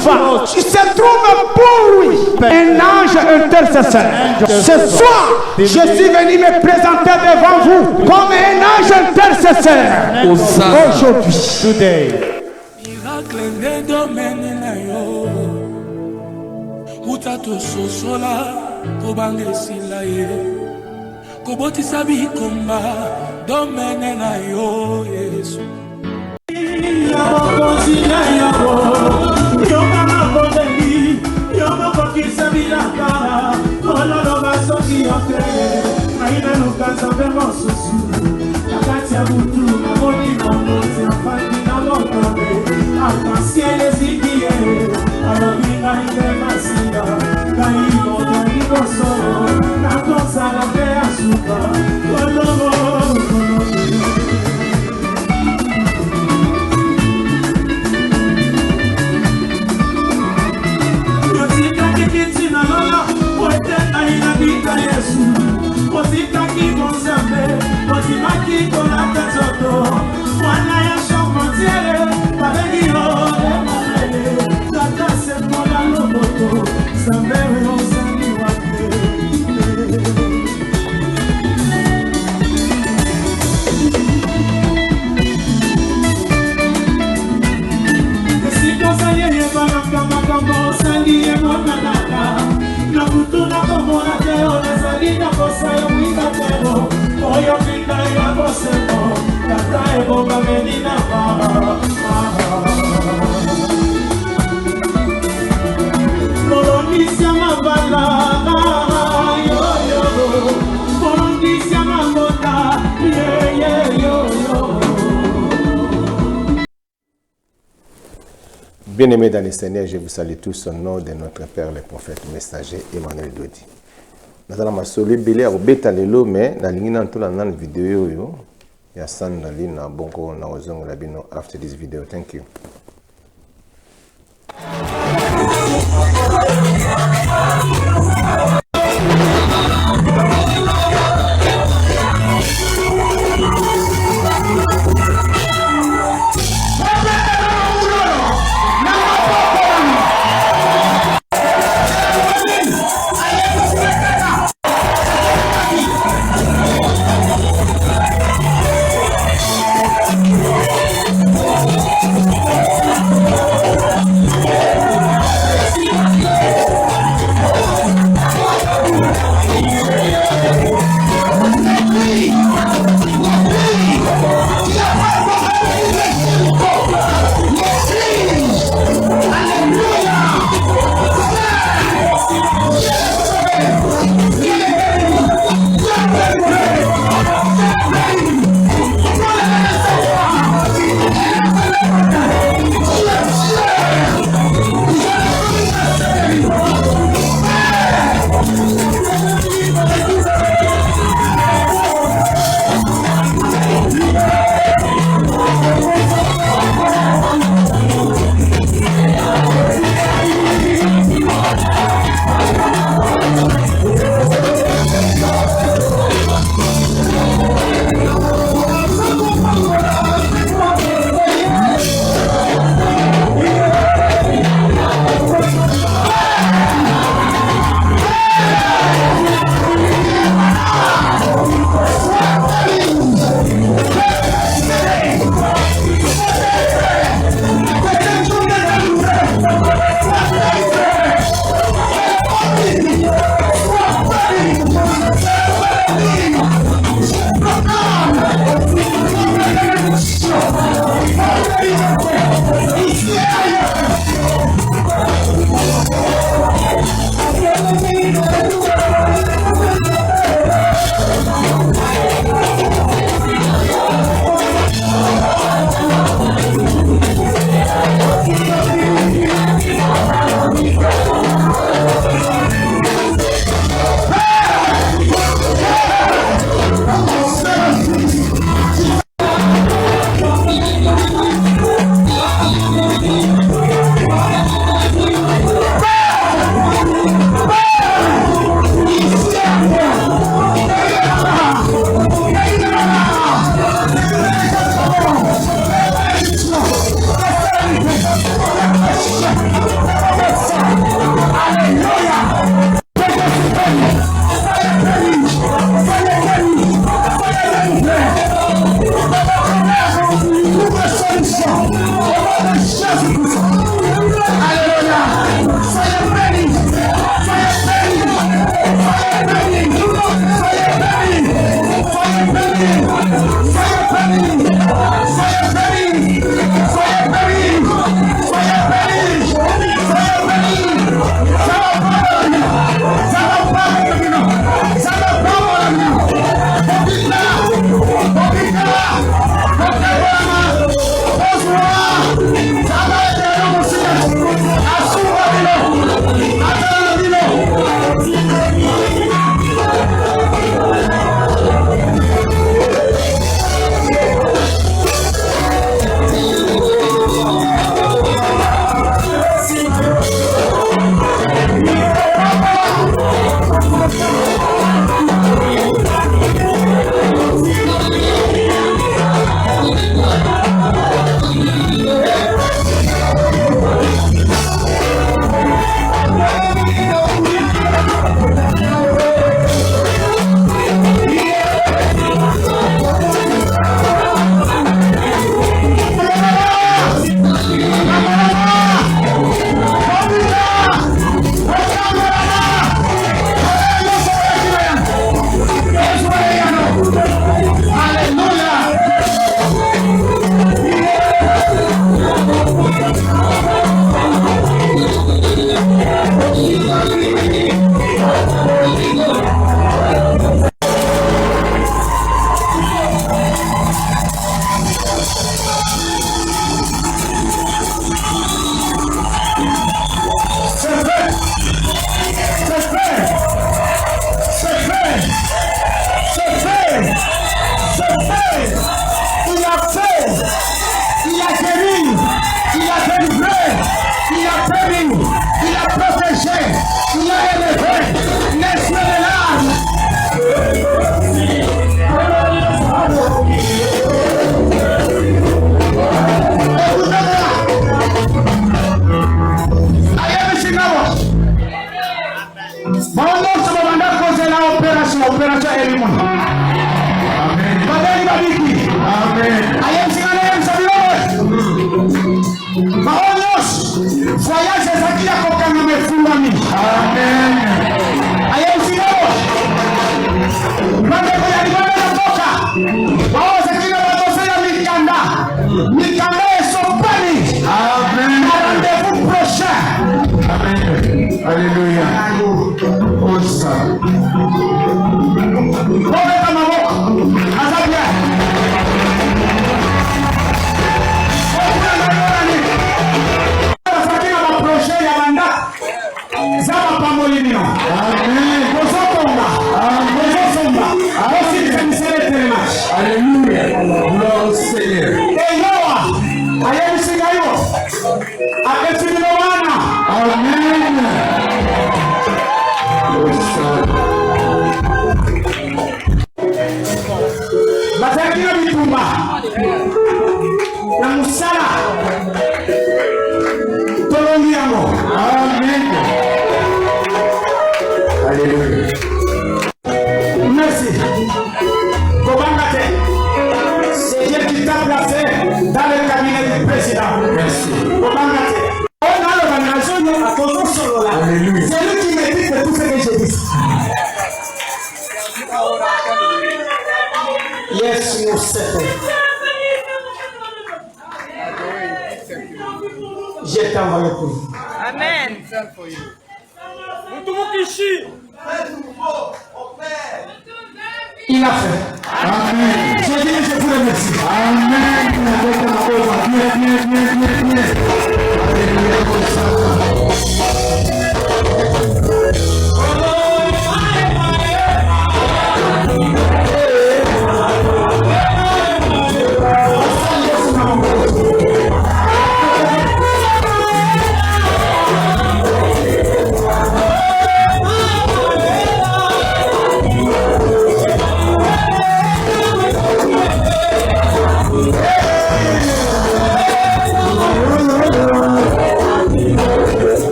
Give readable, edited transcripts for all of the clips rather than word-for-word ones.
trouve, il se trouve pour lui un ange intercesseur. Ce soir, je suis venu me présenter devant vous comme un ange intercesseur. Aujourd'hui. Miracle de domaine na yo. Utato sosola kobange silaye. Koboti sabi komba domaine na yo Yesu. Bien-aimés dans le Seigneur, je vous salue tous au nom de notre Père, le prophète messager Emmanuel Dodi. Nous allons masoli belé au beta lelo mais na lingina ntula na vidéo yo ya san na lina bonko na ozongo la bino after this video. Thank you. Yeah. Il a fait. Amen. Je dis, je vous remercie. Amen.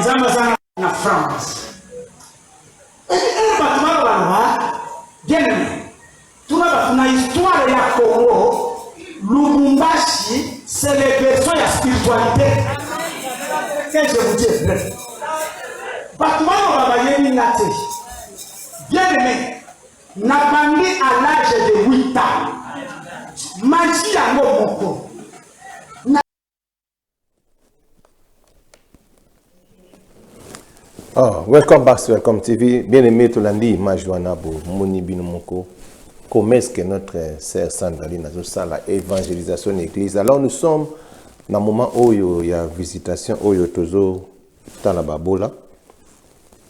Zambazana na France. Bien aimé, tout la histoire ya Congo, Lubumbashi, c'est les versions de la spiritualité. Et je vous dis vrai. Bien aimé, n'a pas mis à l'âge de 8 ans. Magie à mon Oh, welcome back to Welcome TV. Bien aimé tout lundi, Majoana Bo, Moni Binomoko. Comment est-ce que notre sœur Sandraline a fait la évangélisation de l'église? Alors nous sommes dans le moment où il y a visitation, où il y a toujours dans la babola.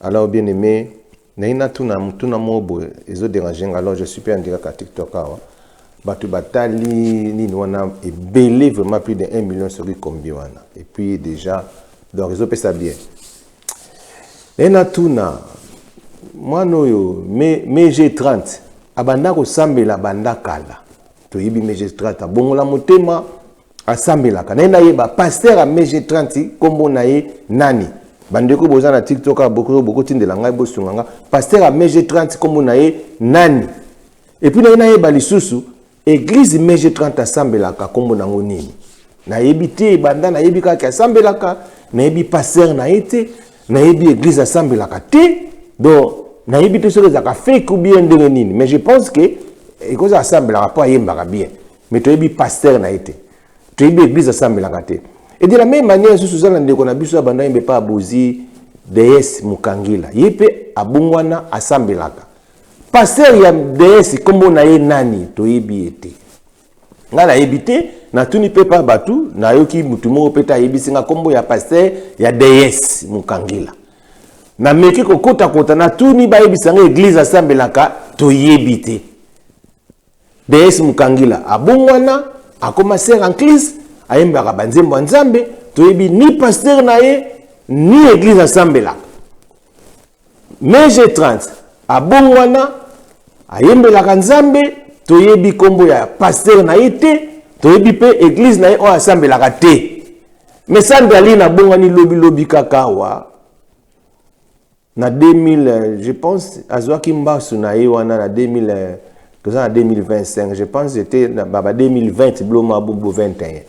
Alors bien aimé, naina tout na mobo ils ont dérangé. Alors je suis pas en direct à TikTok. Batu batali ni wana et belé vraiment plus de 1 million sur combien wana. Et puis déjà donc ils ont fait ça bien. Naina tout na moi noyo mais G30 abanda ko sambela banda kala. To yibi G30 bongola motema asambela kana naina yeba pasteur a G30 kombo na ye nani. Bandeko boza na TikTok beaucoup tindela ngai bosunganga pasteur a G30 kombo na ye nani. Et puis na ye balisusu église G30 asambelaka kombo nango nini. Na yebi te banda na yebi kaka asambelaka na yebi pasteur na été na yebi église asambelaka te. Donc na yebi te soko zaka fake ou bien ndenge nini. Mais je pense que église asambelaka pas yembaka bien. Mais to yebi pasteur na été. To yebi église asambelaka te. Et de la même manière, sous Suzanne ndeko na biso banda yembe pa abozi DS Mukangila. Yepe abungwana asambelaka. Pasteur ya DS kombo na ye nani to yebi ete. Nga na yebi te na tuni pe pa batu na yoki mutu moko peta yebi singa kombo ya pasteur ya DS Mukangila. Na meki kokota kota na tuni ba yebi sanga église asambelaka to yebi te. DS Mukangila abungwana akoma ser en Christ. Ayembaka banzembo nzambe toyebi ni pasteur na ye ni église asambela. Mais G30 abongwana ayembelaka nzambe toyebi kombo ya pasteur na ye te toyebi pe église na ye o asambelaka te. Mais Sandraline abongwani lobi kakawa na 2000 je pense azwaki mbasu na ye wana na 2025 je pense c'était na 2020 bloma bobo 21.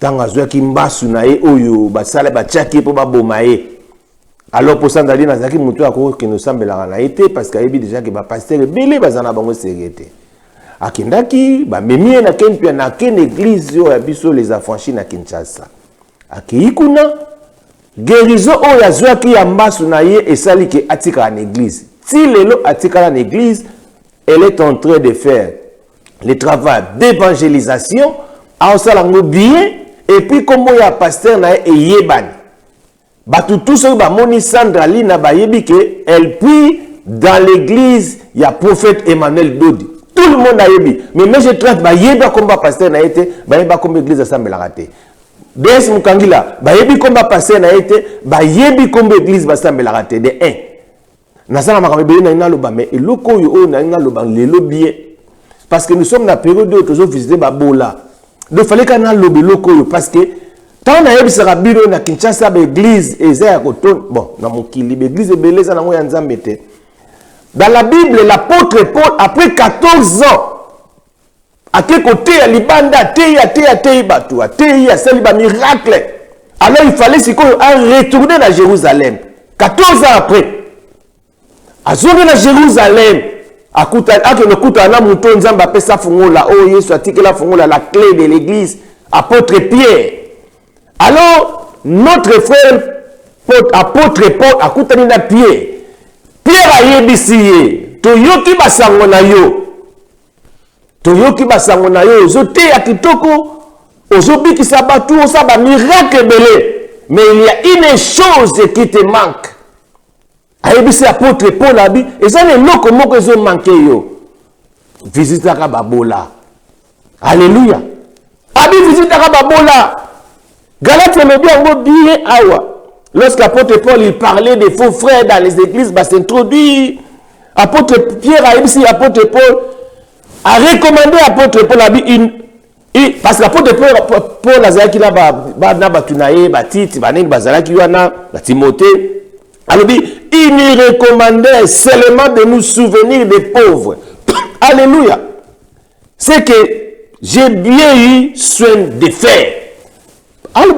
Tanga zwaki mbasu na ye oyo basala bachaki po baboma ye. Alors pour Sandraline azaki mutu akoko kino sambelaka na été parce qu'il y a déjà que ba pasteur belé bazana bango sérété. Akindaki ba memie na kenpia na ken église yo ya biso les affranchis na Kinshasa. Akiikuna guérison oyo azwaki ya mbasu na ye esali ke atika na église. Ti lelo atika na église, elle est en train de faire le travail d'évangélisation à osalango bien. Et puis, comme il y a pasteur na yebani. Batu tout ce ba moni Sandraline na ba yebi que elle prie dans l'église, il y a prophète Emmanuel Dodi. Tout le monde a yebi. Mais je traite ba yeba comme pasteur na été, ba yeba comme église assemblée raté. DS Mukangila, ba yebi comme pasteur na été, ba yebi comme église assemblée raté de 1. Na sana makambe na ina loba mais eloko yo na ina loba le lobier parce que nous sommes dans la période où toujours visiter babola. Donc, il fallait qu'on ait le loco parce que tant qu'on a eu ce rabino na Kinshasa, l'église et bon, dans mon kili, l'église est belle, ça n'a pas été. Dans la Bible, l'apôtre Paul, après 14 ans, à quel côté il y a libanda, il y a miracle. Alors il fallait retourner à Jérusalem. 14 ans après, à Jérusalem. Akuta na muto nzamba pesa fungola oh Yesu atikela fungola la clé de l'église apôtre Pierre. Alors notre frère apôtre Paul akuta na Pierre. Pierre ayebisiye toyoki basango na yo. Toyoki basango na yo zote ya kitoko ozobikisa batu osaba miracle belé. Mais il y a une chose qui te manque. Ayebisi apôtre Paul abi eza ne loko moko ezo manke yo visitaka babola. Alléluia. Abi visitaka babola. Galate me bien ngo bien awa. Lorsqu'apôtre Paul il parlait des faux frères dans les églises, bah s'introduit. Apôtre Pierre ayebisi apôtre Paul a recommandé apôtre Paul abi Et parce que l'apôtre Paul azalaki na ba tunaye ba tite ba nini bazalaki wana ba Timothée. Alors il nous recommandait seulement de nous souvenir des pauvres. Alléluia. C'est que j'ai bien eu soin de faire. Alors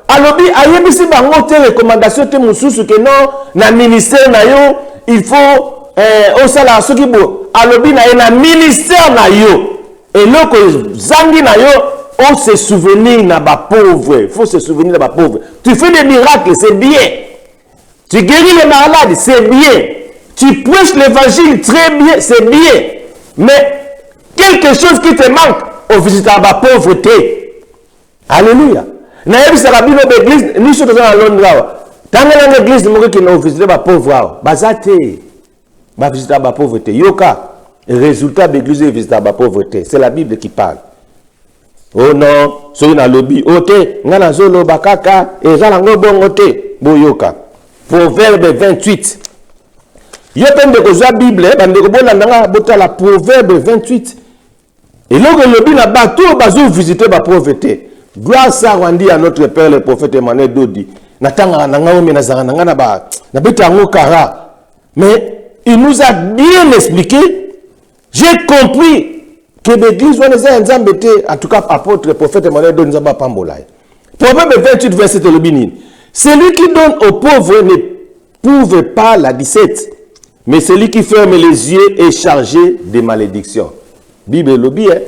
alobi ayebisi bango te recommandation te mususu que non na ministère na yo il faut osala soki bo alobi na ministère na yo et loko zangi na yo on se souvenir na ba pauvre, faut se souvenir na ba pauvre. Tu fais des miracles, c'est bien. Tu guéris les malades, c'est bien. Tu prêches l'évangile, très bien, c'est bien. Mais quelque chose qui te manque au visiteur la pauvreté. Alléluia. Naïb Sarabino d'église, nous sommes dans Londres. Tant que l'église qui n'a visité la pauvre, bazate, va visiter la pauvreté. Yoka, résultat de l'église visiter la pauvreté. C'est la Bible qui parle. Oh non, soyez dans le lobby. Ote, ngana zolo bakaka, et zalango bon ote, boyoka. Proverbe 28. Yopen de la Bible, bande ko bolanda bota la Proverbe 28. Et là que le lobby na bateau bazo visiter la pauvreté. Gloire ça randi à notre père le prophète Emmanuel Dodi. Natanga nanga ome nazanga nanga na ba na beta ngo kara. Mais il nous a bien expliqué. J'ai compris que l'église va nous embêter, en tout cas apôtre prophète Emmanuel Dodi nzamba pambola. Proverbe 28 verset le bini. Celui qui donne aux pauvres ne prouve pas la 17, mais celui qui ferme les yeux est chargé de malédiction. Bible lobby hein.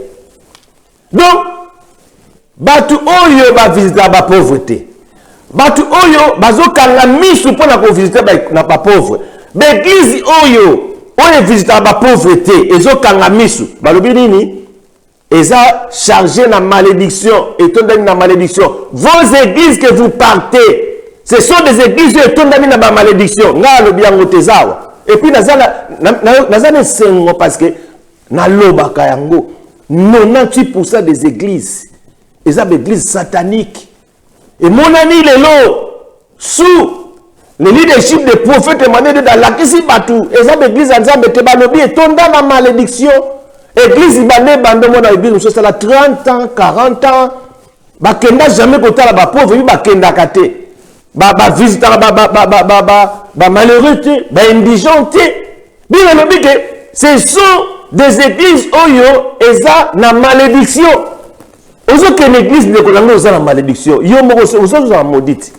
Donc batu oyo ba visiter la pauvreté. Batu oyo bazokanga misu pona ko visiter na ba pauvre. L'église oyo visiter la pauvreté ezokanga misu. Balobi nini? Eza chargé na malédiction et tondani na malédiction. Vos églises que vous partez, ce sont des églises et tondani na ba malédiction. Nga lobi yango tezawa. Et puis nazana sengo parce que na lobaka yango 98% des églises eza des églises sataniques. Et mon ami lelo sous le leadership des prophètes Emmanuel dans la kisi batu eza des églises nzambe te balobi et tonda na malédiction. Église ibane bande mona église so sala 30 ans 40 ans bakenda jamais kotala ba pauvre bakenda kate ba visiteur ba malheureux ba indigent bien lobi que ce sont des églises oyo eza na malédiction. Ozo que l'église ne kolanga oza na malédiction yo moko ozo na maudite.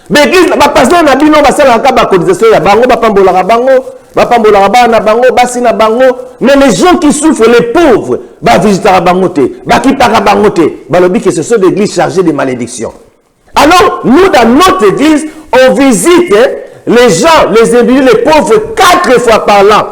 L'église ba pasteur na bino basala ka ba cotisation ya bango ba pambola bango bapambola bana bango basi na bango. Mais les gens qui souffrent, les pauvres, va visiter la bangote, va quitter la bangote, balobi que ce sont des églises chargées de malédictions. Alors nous dans notre église on visite les gens, les individus, les pauvres 4 fois par an.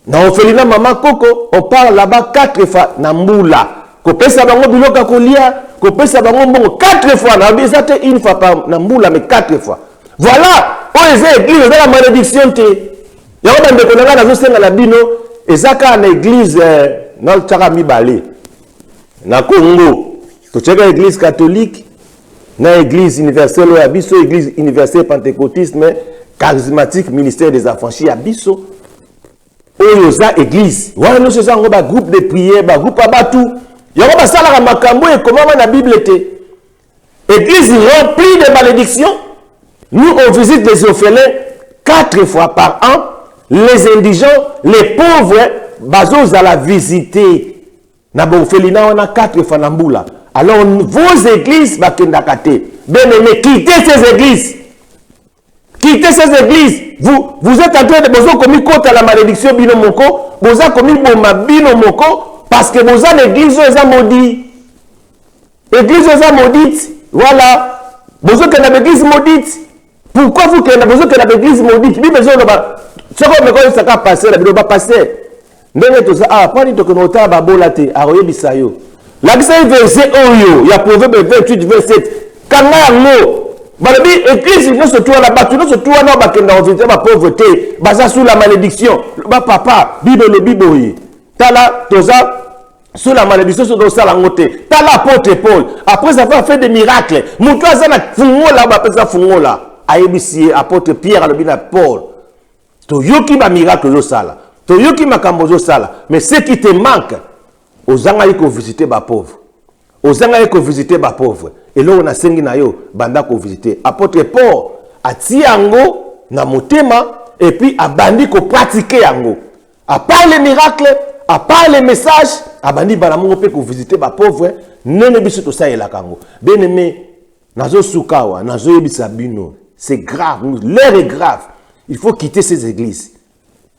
Dans Ophelina Mama Koko, on parle là-bas 4 fois na mbula. Kopesa bango biloka kolia, kopesa bango mbongo 4 fois na bizate une fois par na mbula mais 4 fois. Voilà, on les églises dans la malédiction te. Ya ba ndeko nanga na zosenga la bino, ezaka na église na tchaka mibale. Na Congo, to tchaka église catholique, na église universelle ya biso, église universelle pentecôtiste mais charismatique ministère des affranchis ya biso. Oyo za église. Wana no se zango ba groupe de prière, ba groupe abatu. Ya ba sala ka makambo e komama na Bible te. Église remplie de malédictions. Nous, on visite les orphelins 4 fois par an. Les indigents, les pauvres, bazos à la visiter. Na orphelinat, on a 4 fois Namboula. Alors, vos églises, bakendakate. Bien aimé, quittez ces églises. Quittez ces églises. Vous êtes en train de vous commis contre la malédiction binomoko. Vous avez commis bomba binomoko. Parce que vous avez l'église, vous avez maudit. L'église, vous avez maudite. Voilà. Vous avez l'église maudite. Pourquoi vous avez besoin que l'église maudite? Oui, besoin de ce qu'on me connaît, ça va passer, la vidéo va passer. Ndenge tout ça, ah, pas du tout que nous avons babolate, aroye bisayo. La bisayo verset oyo, il y a Proverbe 28, verset. Kanga mo, balabi, église, nous se trouvons là-bas, nous se trouvons là-bas, que nous avons la pauvreté, basée sous la malédiction. Ba papa, Bible le Bible, tala, toza, sous la malédiction, sur le salangote. Tala, apôtre Paul, après avoir fait des miracles, moutoua zana fungola, bapesa fungola. Aïbisi, apôtre Pierre, alobina Paul. To yoki ba miracle yo sala. To yoki makambo yo sala. Mais ce qui te manque, ozanga yiko visiter ba pauvre. Ozanga yiko visiter ba pauvre. Et là on a sengi na yo banda ko visiter. Apôtre Paul ati yango na motema et puis abandi ko pratiquer yango. À part les miracles, à part les messages, abandi balamongo pe ko visiter ba pauvre, nene biso to sa ela kango. Bien aimé, nazo sukawa, nazo yebisa bino. C'est grave, l'heure est grave. Il faut quitter ces églises.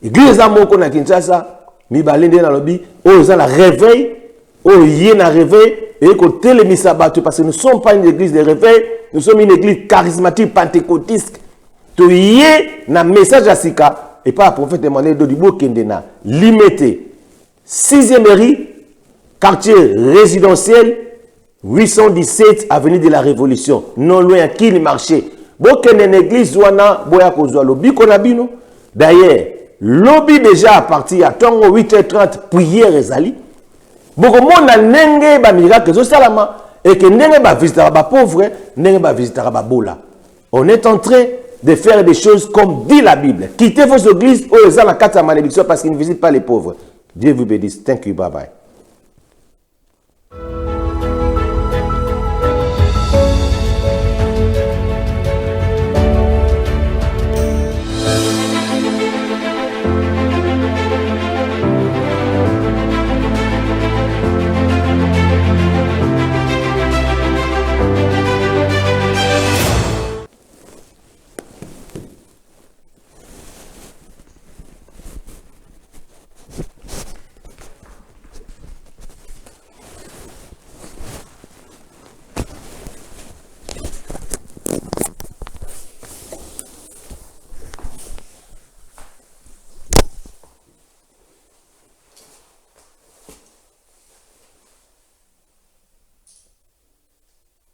Église à moko na Kinshasa, mi balende na lobi, oh ça la réveil, oh yé na réveil, et ko télémisa bato parce que nous ne sommes pas une église de réveil, nous sommes une église charismatique pentecôtiste. To yé na message à sika et pas prophète demandé de Dibo Kendena, limité. 6e mairie, quartier résidentiel 817 avenue de la Révolution, non loin à Kini marché. Bokene l'église wana boya kozwa lobi konabino. D'ailleurs, lobby déjà à partir à 8h30 prière ezali. Boko mona nenge ba miracle zo salama et que nenge ba visiter ba pauvre, nenge ba visiter ba bola. On est en train de faire des choses comme dit la Bible. Quittez vos églises où les gens la carte à malédiction parce qu'ils ne visitent pas les pauvres. Dieu vous bénisse. Thank you, bye bye.